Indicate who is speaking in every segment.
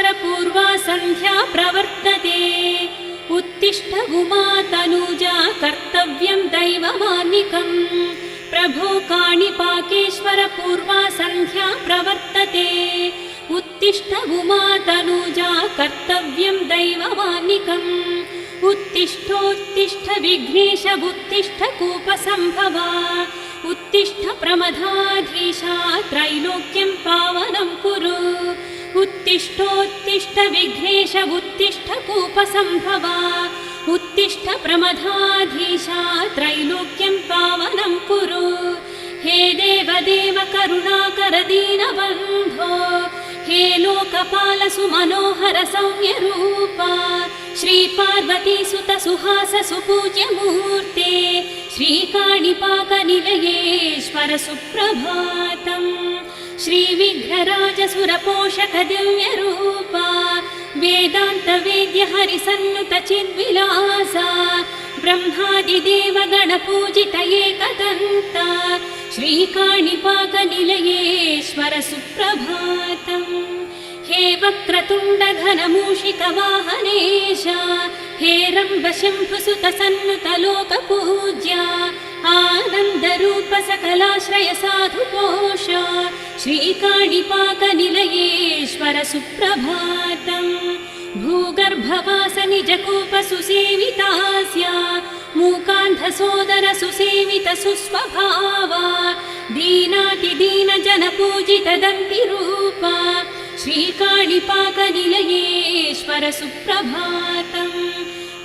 Speaker 1: पूर्वा सन्ध्या प्रवर्तते। उत्तिष्ठ उमा तनूजा कर्तव्यं दैवमान्निकम्। प्रभो काणिपाकेश्वर पूर्वा सन्ध्या प्रवर्तते। उत्तिष्ठ उमा तनूजा कर्तव्यं दैवमान्निकम्। उत्तिष्ठोत्तिष्ठ विघ्नेश उत्तिष्ठ कूपसम्भवा। उत्तिष्ठ प्रमदाधीशा त्रैलोक्यं पावनं कुरु। उत्तिष्ठोत्तिष्ठ विघ्नेश उत्तिष्ठ कूपसम्भवा। उत्तिष्ठ प्रमदाधीशा त्रैलोक्यं पावनं कुरु। हे देवदेव करुणाकर दीनबन्धो। हे लोकपाल सुमनोहर सौम्यरूपा। श्रीपार्वती सुत सुहास सुपूज्य मूर्ते। श्रीकाणिपाकनिलयेश्वर सुप्रभातम्। श्रीविघ्नराज सुरपोषक दिव्यरूपा। वेदान्त वेद्य हरिसन्नुत चिद्विलासा। ब्रह्मादिदेव गणपूजित एकदन्ता। श्रीकाणिपाकनिलयेश्वर सुप्रभातम्। हे वक्रतुण्ड घनमूषिक वाहनेश। हे रम्भ शम्भुसुत सन्नुत लोकपूज्या। आनन्दरूप सकलाश्रय साधुपोष। श्रीकाणिपाकनिलयेश्वर सुप्रभातम्। भूगर्भवास निजकूप सुसेवितास्य। मूकान्ध सोदर सुसेवित सुस्वभावा। दीनातिदीन जन पूजित दन्तिरूपा। श्रीकाणिपाकनिलयेश्वर सुप्रभातम्।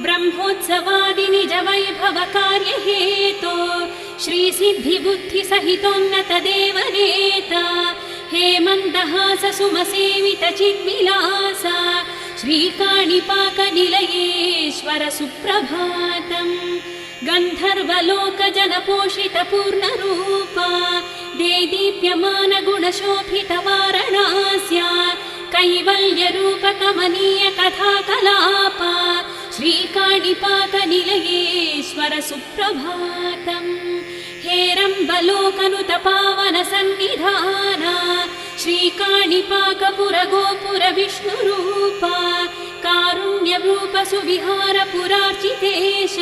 Speaker 1: ब्रह्मोत्सवादि निज वैभव कार्य हेतो। श्री सिद्धि बुद्धि सहितोन्नत देवनेता। हे मन्दहास सुमसेवित चिद्विलासा। श्रीकाणिपाकनिलयेश्वर सुप्रभातम्। गन्धर्वलोक जन पोषित पूर्णरूपा। देदीप्यमान गुणशोभित वारणास्या। कैवल्य रूप कमनीय कथा कलापा। श्रीकाणिपाकनिलयेश्वर सुप्रभातम्। हे रम्बलोकनुत पावन सन्निधाना। श्रीकाणिपाकपुर गोपुर विष्णुरूपा। कारुण्यरूप सुविहार पुरार्चितेश।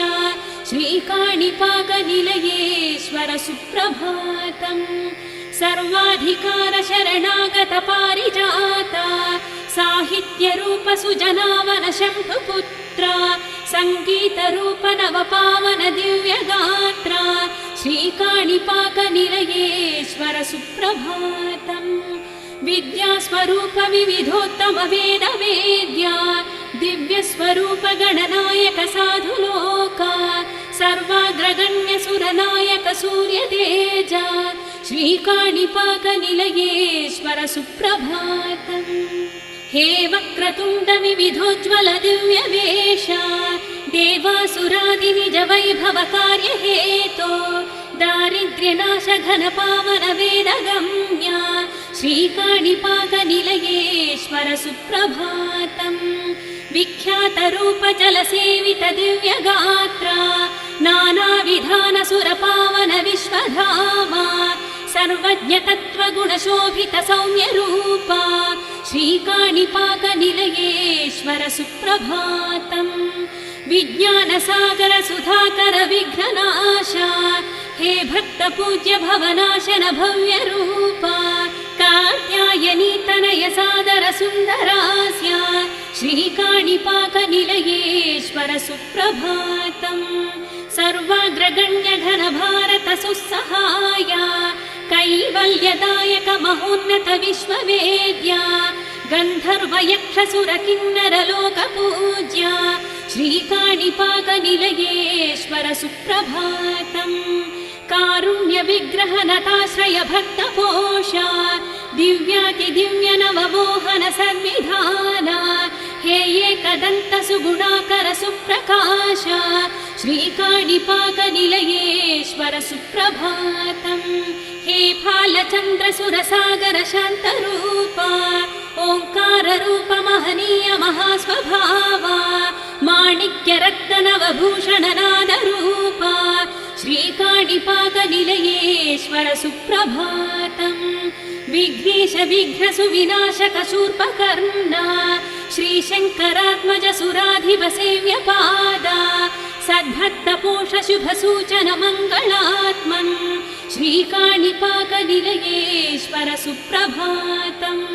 Speaker 1: श्रीकाणिपाकनिलयेश्वर सुप्रभातम्। सर्वाधिकार शरणागत पारिजाता। साहित्य रूप सुजनावन शम्भुपुत्रा। संगीत रूप नव पावन दिव्य गात्रा। श्रीकाणिपाकनिलयेश्वर सुप्रभातम्। विद्या स्वरूप विविधोत्तम वेद वेद्या। दिव्य स्वरूप गणनायक साधुलोका। सर्वाग्रगण्य सुरनायक सूर्य तेजा। श्रीकाणिपाकनिलयेश्वर सुप्रभातम्। हे वक्रतुण्ड विविधोज्ज्वल दिव्य वेश। देवासुरादि निज वैभव कार्य हेतो। दारिद्र्यनाश घन पावन वेदगम्या। श्रीकाणिपाकनिलयेश्वर सुप्रभातम्। विख्यात रूप जल सेवित दिव्य गात्रा। नानाविधान सुर पावन विश्वधामा। सर्वज्ञ तत्त्व गुण शोभित सौम्य रूपा। श्रीकाणिपाकनिलयेश्वर सुप्रभातम्। विज्ञान सागर सुधाकर विघ्ननाशा। हे भक्त पूज्य भवनाशन भव्य रूपा। कात्यायनी तनय सादर सुन्दरास्या। श्रीकाणिपाकनिलयेश्वर सुप्रभातम्। सर्वाग्रगण्य घन भारत सुसहाया। कैवल्यदायक महोन्नत विश्ववेद्या। गन्धर्व यक्ष सुर किन्नर लोक पूज्या। श्रीकाणिपाकनिलयेश्वर सुप्रभातम्। कारुण्य विग्रह नताश्रय भक्त पोषा। दिव्याति दिव्य नव मोहन संविधाना। हे एकदन्त सुगुणाकर सुप्रकाश। श्रीकाणिपाकनिलयेश्वर सुप्रभातम्। हे फालचन्द्र सुरसागर शान्तरूपा। ओंकार रूप महनीय महास्वभावा। माणिक्य रत्न नवभूषण नाद रूपा। श्रीकाणिपाकनिलयेश्वर सुप्रभातम्। विघ्नेश विघ्नसु विनाशक शूर्पकर्णा श्रीशङ्करात्मज सुराधिप सेव्यपादा सद्भक्तपोष शुभसूचन मङ्गलात्मन् श्रीकाणिपाकनिलयेश्वर सुप्रभातम्।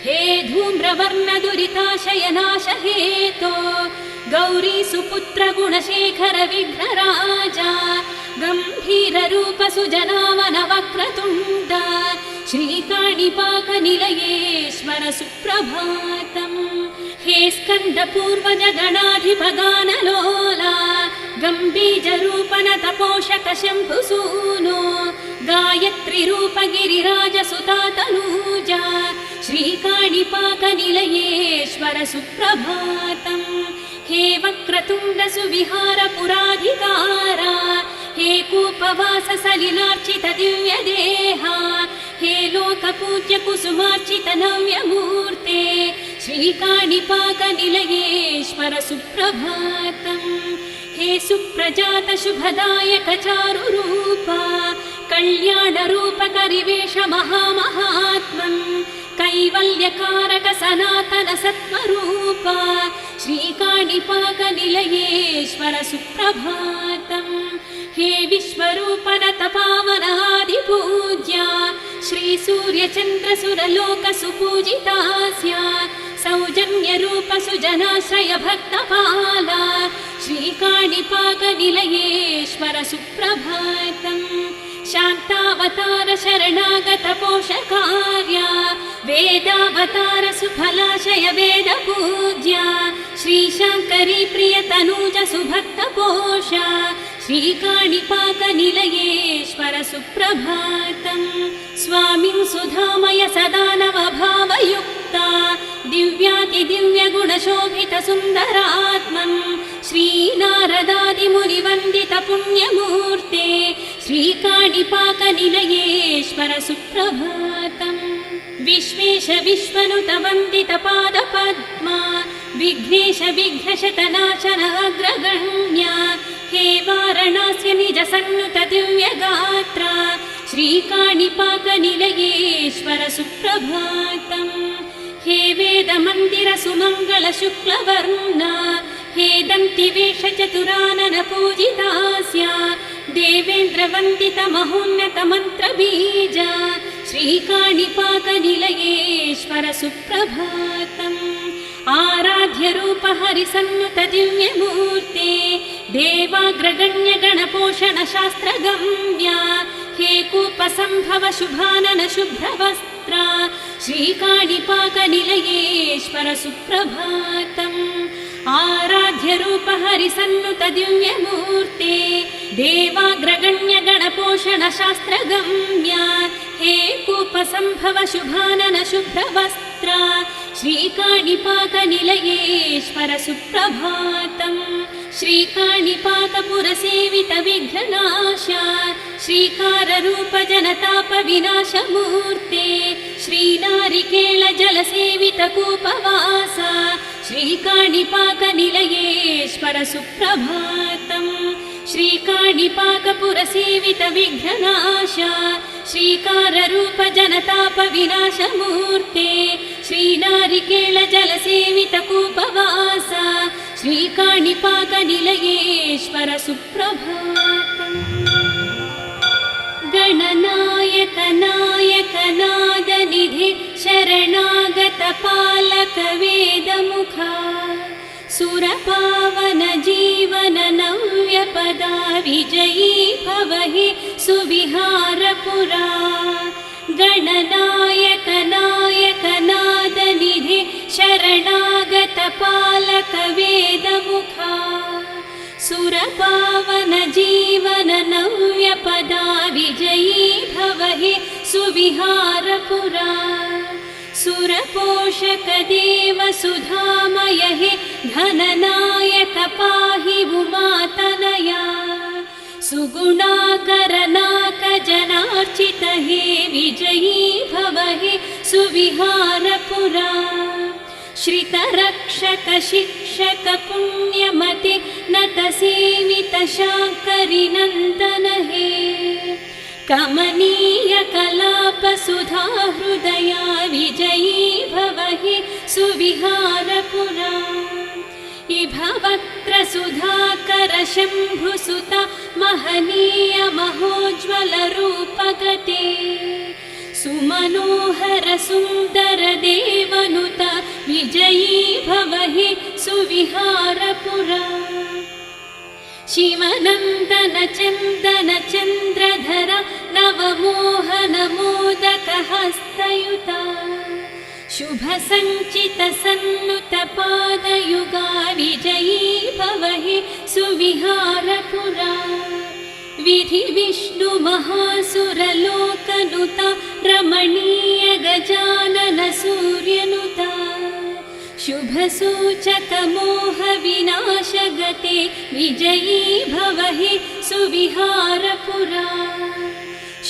Speaker 1: हे धूम्रवर्ण दुरिताशयनाश हेतो गौरी सुपुत्र गुणशेखर विघ्नराजा गम्भीर रूप सुजनावन वक्रतुण्ड श्रीकाणिपाकनिलयेश्वर सुप्रभातम्। हे स्कन्द पूर्वज गणाधिप गानलोला गम्भीर रूप नतपोषक शम्भुसूनो गायत्री रूप गिरिराज सुता तनूजा श्रीकाणिपाकनिलयेश्वर सुप्रभातम्। हे वक्रतुण्ड सुविहार पुराधिकारा हे कूपवास सलिलार्चित दिव्य देहा हे लोकपूज्य कुसुमार्चित नव्यमूर्ते श्रीकाणिपाकनिलयेश्वर सुप्रभातम्। हे सुप्रजात शुभदायक चारुरूपा कल्याण रूप करिवेश महामहात्मन् कैवल्यकारक सनातन सत्वरूपा श्रीकाणिपाकनिलयेश्वर सुप्रभातम्। हे विश्वरूप नत पावन आदिपूज्या श्री सूर्य चन्द्र सुरलोक सुपूजितास्या सौजन्य रूप सुजनाश्रय भक्तपाला श्रीकाणिपाकनिलयेश्वर सुप्रभातम्। शान्तावतार शरणागत पोषकार्या वेदावतार सुफलाशय वेद पूज्या श्रीशाङ्करी प्रिय तनूज सुभक्त पोषा श्रीकाणिपाकनिलयेश्वर सुप्रभातम्। स्वामिन् सुधामय सदा नव भावयुक्ता दिव्यातिदिव्य गुणशोभित सुन्दरात्मन् श्रीनारदादिमुनिवन्दित पुण्यमूर्ते श्रीकाणिपाकनिलयेश्वर सुप्रभातम्। विश्वेश विश्वनुत वन्दित पादपद्मा विघ्नेश विघ्नशतनाशन अग्रगण्या हे वाराणस्य निज सन्नुत दिव्यगात्रा श्रीकाणिपाकनिलयेश्वर सुप्रभातम्। हे वेदमन्दिर सुमङ्गल शुक्लवर्णा हे दन्तिवेश चतुरानन पूजितास्या देवेन्द्र वन्दित महोन्नत मन्त्रबीज श्रीकाणिपाकनिलयेश्वर सुप्रभातम्। आराध्य रूप हरिसन्नुत दिव्यमूर्ते देवाग्रगण्य गणपोषण शास्त्रगम्या हे कूपसम्भव शुभानन शुभ्रवस्त्रा श्रीकाणिपाकनिलयेश्वर सुप्रभातम्। आराध्य रूप हरिसन्नुत दिव्यमूर्ते देवाग्रगण्य गणपोषण शास्त्रगम्या हे कूपसम्भव शुभानन शुभ्रवस्त्रा श्रीकाणिपाकनिलयेश्वर सुप्रभातम्। श्रीकाणिपाकपुरसेवित विघ्ननाशा श्रीकाररूप जनताप विनाशमूर्ते श्रीनारिकेळ जलसेवित कूपवासा श्रीकाणिपाकनिलयेश्वर सुप्रभातम्। श्रीकाणिपाकपुरसेवित विघ्ननाशा श्रीकाररूप जनताप विनाशमूर्ते श्रीनारिकेळ जलसेवित कूपवासा श्रीकाणिपाकनिलयेश्वर सुप्रभातम्। गणनायक नायक नादनिधे शरणागत पालक वेदमुखा सुरपावन जीवन नव्यपदा विजयी भव हे सुविहारपुरा गणनायक नायक नादनिधे शरणागत पालक वेदमुखा सुरपावन जीवन नव्यपदा विजयी भव हे सुविहारपुरा सुरपोषक देव सुधामय हे धननायक पाहि उमातनया सुगुणाकर नाक जनार्चित हे विजयी भव हे सुविहारपुरा श्रितरक्षक शिक्षक पुण्यमते नत सेवित शाङ्करि नन्दन हे कमनीयकलापसुधा हृदया विजयी भव हे सुविहारपुरा इभवक्त्रसुधाकर शम्भुसुता महनीय महोज्ज्वलरूपगते सुमनोहर सुन्दर देवनुता विजयी भव हे सुविहारपुरा शिवनन्दन चन्दन चन्द्रधरा नवमोहन मोदक हस्तयुता शुभ सञ्चित सन्नुत पादयुगा विजयी भव हे सुविहारपुरा विधि विष्णु महासुरलोकनुता रमणीय गजानन सूर्यनुता शुभ सूचक मोह विनाश गते विजयी भव हे सुविहारपुरा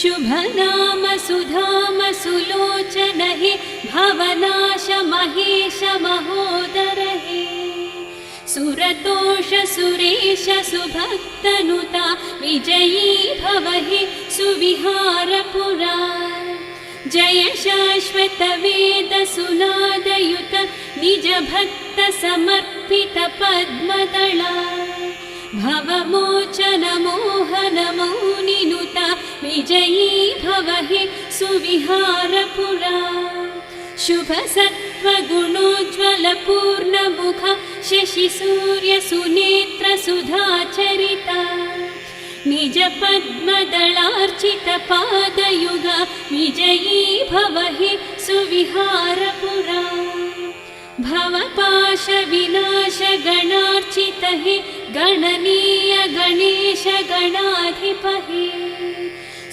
Speaker 1: शुभ नाम सुधाम सुलोचन हे भवनाश महेश महोदर हे सुरतोष सुरेश सुभक्तनुता विजयी भव हे सुविहारपुरा जय शाश्वत वेद सुनादयुत निज भक्त समर्पित पद्मदला भवमोचन मोहन मौनिनुता विजयी भव हे सुविहारपुरा शुभ सत्व गुणोज्ज्वल पूर्णमुख शशि सूर्य सुनेत्र सुधाचरिता निज पद्मदलार्चित पादयुगा विजयी भव हे सुविहारपुरा भवपाश विनाश गणार्चित हे गणनीय गणेश गणाधिप हे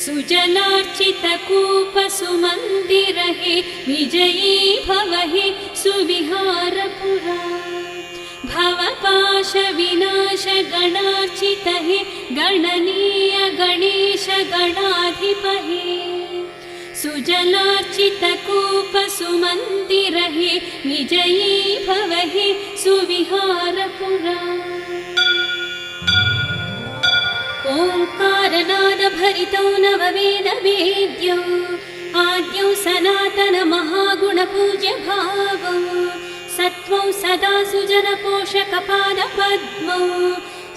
Speaker 1: सुजलार्चित कूप सुमन्दिर हे विजयी भव हे सुविहारपुरा भवपाश विनाश गणार्चित हे गणनीय गणेश गणाधिप हे सुजलार्चित कूप सुमन्दिर हे विजयी भव हे सुविहारपुरा ओंकारनाद भरितो नववेद वेद्यो आद्यौ सनातन महागुण पूज्य भावो सत्वौ सदा सुजन पोषक पाद पद्मौ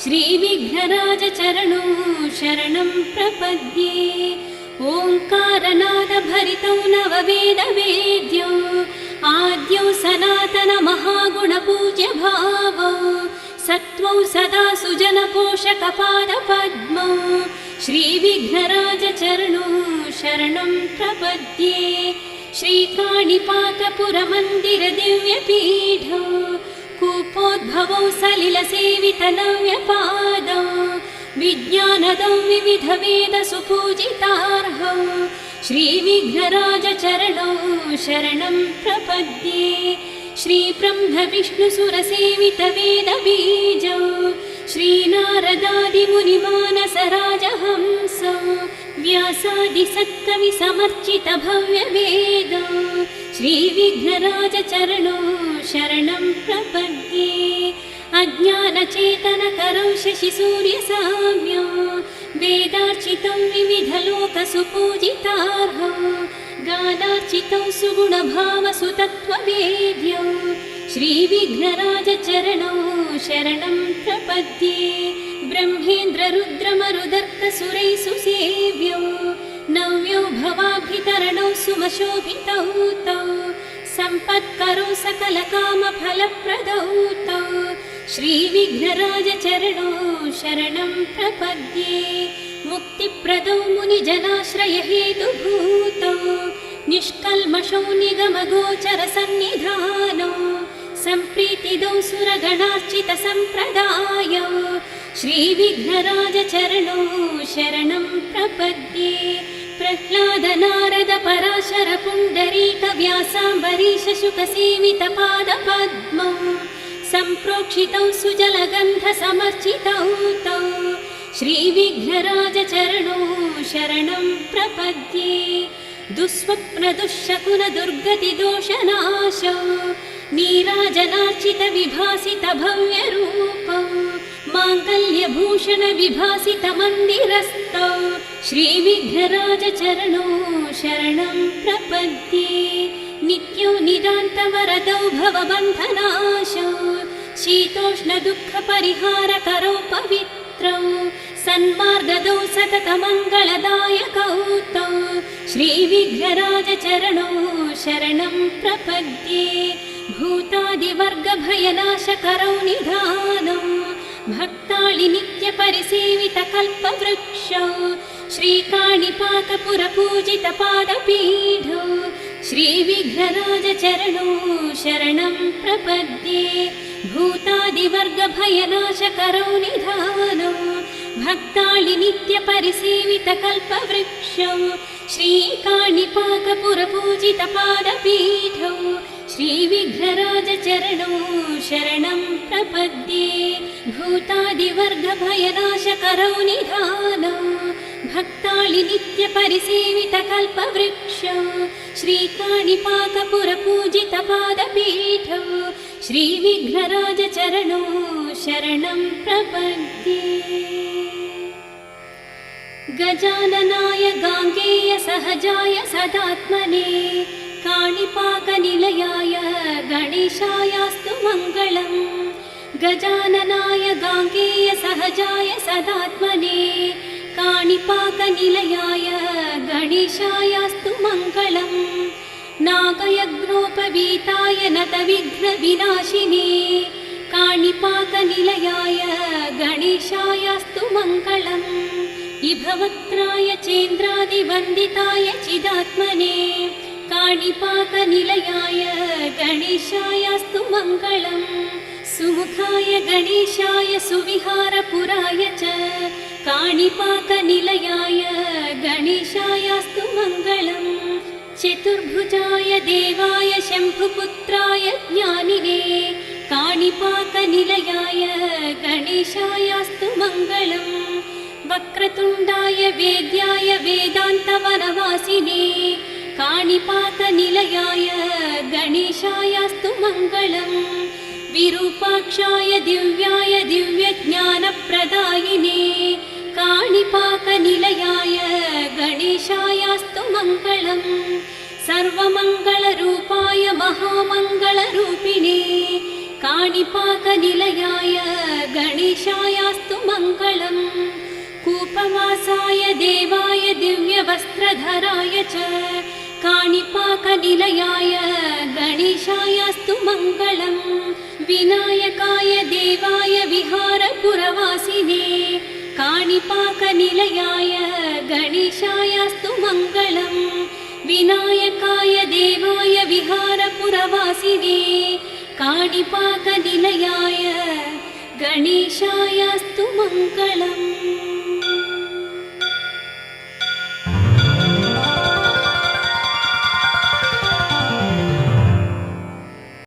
Speaker 1: श्री विघ्नराज चरणौ शरणं प्रपद्ये ओंकारनाद भरितो नववेद वेद्यो आद्यौ सनातन महागुण पूज्य भावो सत्वौ सदा सुजन पोषक पाद पद्मौ श्री विघ्नराज चरणौ शरणं प्रपद्ये श्रीकाणिपाकपुर मंदिर दिव्य पीठो कूपोद्भवौ सलिल सेवित नव्य पादौ विज्ञानदौ विविध वेद सुपूजितार्हौ श्री विघ्नराज चरणौ शरणं प्रपद्ये श्री ब्रह्म विष्णु सुर सेवित वेद बीजौ श्री नारदादि मुनि मानस राजहंसौ व्यासादि सत्कवि समर्चित भव्य वेदौ श्री विघ्नराज चरणौ शरणं प्रपद्ये अज्ञान चेतन करौ शशि सूर्य साम्यो वेदार्चितं विविध लोक सुपूजितार्हौ गानार्चितौ सुगुण भाव सुतत्व वेद्यौ श्री विघ्नराज चरणौ शरणं प्रपद्ये ब्रह्मेन्द्र रुद्र मरुदर्क सुरै सुसेव्यो नव्यो भवाभितरणौ सुमशोभितौ तौ सम्पत्करौ सकल काम फलप्रदौ तौ श्री विघ्नराज चरणौ शरणं प्रपद्ये मुक्तिप्रदौ मुनिजनाश्रय हेतुभूतौ निष्कल्मषौ निगमगोचर सन्निधानौ सम्प्रीतिदौ सुरगणार्चित सम्प्रदायौ श्री विघ्नराज चरणौ शरणं प्रपद्ये प्रह्लाद नारद पराशर पुण्डरीक व्यासाम्बरीश शुक सेवित पाद पद्मौ सम्प्रोक्षितौ सुजलगन्ध समर्चितौ तौ श्री विघ्नराज चरणौ शरणं प्रपद्ये दुःस्वप्न दुःशकुन दुर्गति दोषनाशौ नीराजनार्चित विभासित भव्य रूपौ माङ्गल्यभूषणविभासितमन्दिरस्थौ श्रीविघ्नराजचरणौ शरणं प्रपद्ये। नित्यो निदान्तवरदौ भवबन्धनाशौ शीतोष्णदुःखपरिहारकरौ पवित्रौ सन्मार्गदौ सततमङ्गलदायकौ तौ श्रीविघ्नराजचरणौ शरणं प्रपद्ये। भूतादिवर्गभयनाशकरौ निधानौ भक्ताळि नित्यपरिसेवितकल्पवृक्षौ श्रीकाणिपाकपुरपूजितपादपीठौ श्रीविघ्नराजचरणौ शरणं प्रपद्ये। भूतादिवर्गभयनाशकरौ निधानौ भक्ताळि नित्यपरिसेवितकल्पवृक्षौ श्रीकाणिपाकपुरपूजितपादपीठौ श्रीविघ्नराजचरणौ शरणं प्रपद्ये। भूतादिवर्गभयनाशकरौ निधानौ भक्ताळि नित्यपरिसेवितकल्पवृक्षौ श्रीकाणिपाकपुरपूजितपादपीठौ श्रीविघ्नराजचरणौ शरणं प्रपद्ये। गजाननाय गाङ्गेय सहजाय सदात्मने काणिपाकनिलयाय गणेशायास्तु मङ्गलम्। गजाननाय गाङ्गेय सहजाय सदात्मने काणिपाकनिलयाय गणेशायास्तु मङ्गलम्। नागयज्ञोपवीताय नतविघ्नविनाशिने काणिपाकनिलयाय गणेशायास्तु मङ्गलम्। इभवक्त्राय चेन्द्रादिवन्दिताय चिदात्मने काणिपाकनिलयाय गणेशायास्तु मङ्गलम्। सुमुखाय गणेशाय सुविहारपुराय च काणिपाकनिलयाय गणेशायास्तु मङ्गलम्। चतुर्भुजाय देवाय शम्भुपुत्राय ज्ञानिने काणिपाकनिलयाय गणेशायास्तु मङ्गलम्। वक्रतुण्डाय वेद्याय वेदान्तवनवासिने काणिपाकनिलयाय गणेशायास्तु मङ्गलम्। विरूपाक्षाय दिव्याय दिव्यज्ञानप्रदायिने काणिपाकनिलयाय गणेशायास्तु मङ्गलम्। सर्वमङ्गलरूपाय महामङ्गलरूपिणे काणिपाकनिलयाय गणेशायास्तु मङ्गलम्। कूपवासाय देवाय दिव्यवस्त्रधराय च काणिपाकनिलयाय गणेशायास्तु मङ्गलम्। विनायकाय देवाय विहारपुरवासिने काणिपाकनिलयाय गणेशायास्तु मङ्गलम्। विनायकाय देवाय विहारपुरवासिने काणिपाकनिलयाय गणेशायास्तु मङ्गलम्।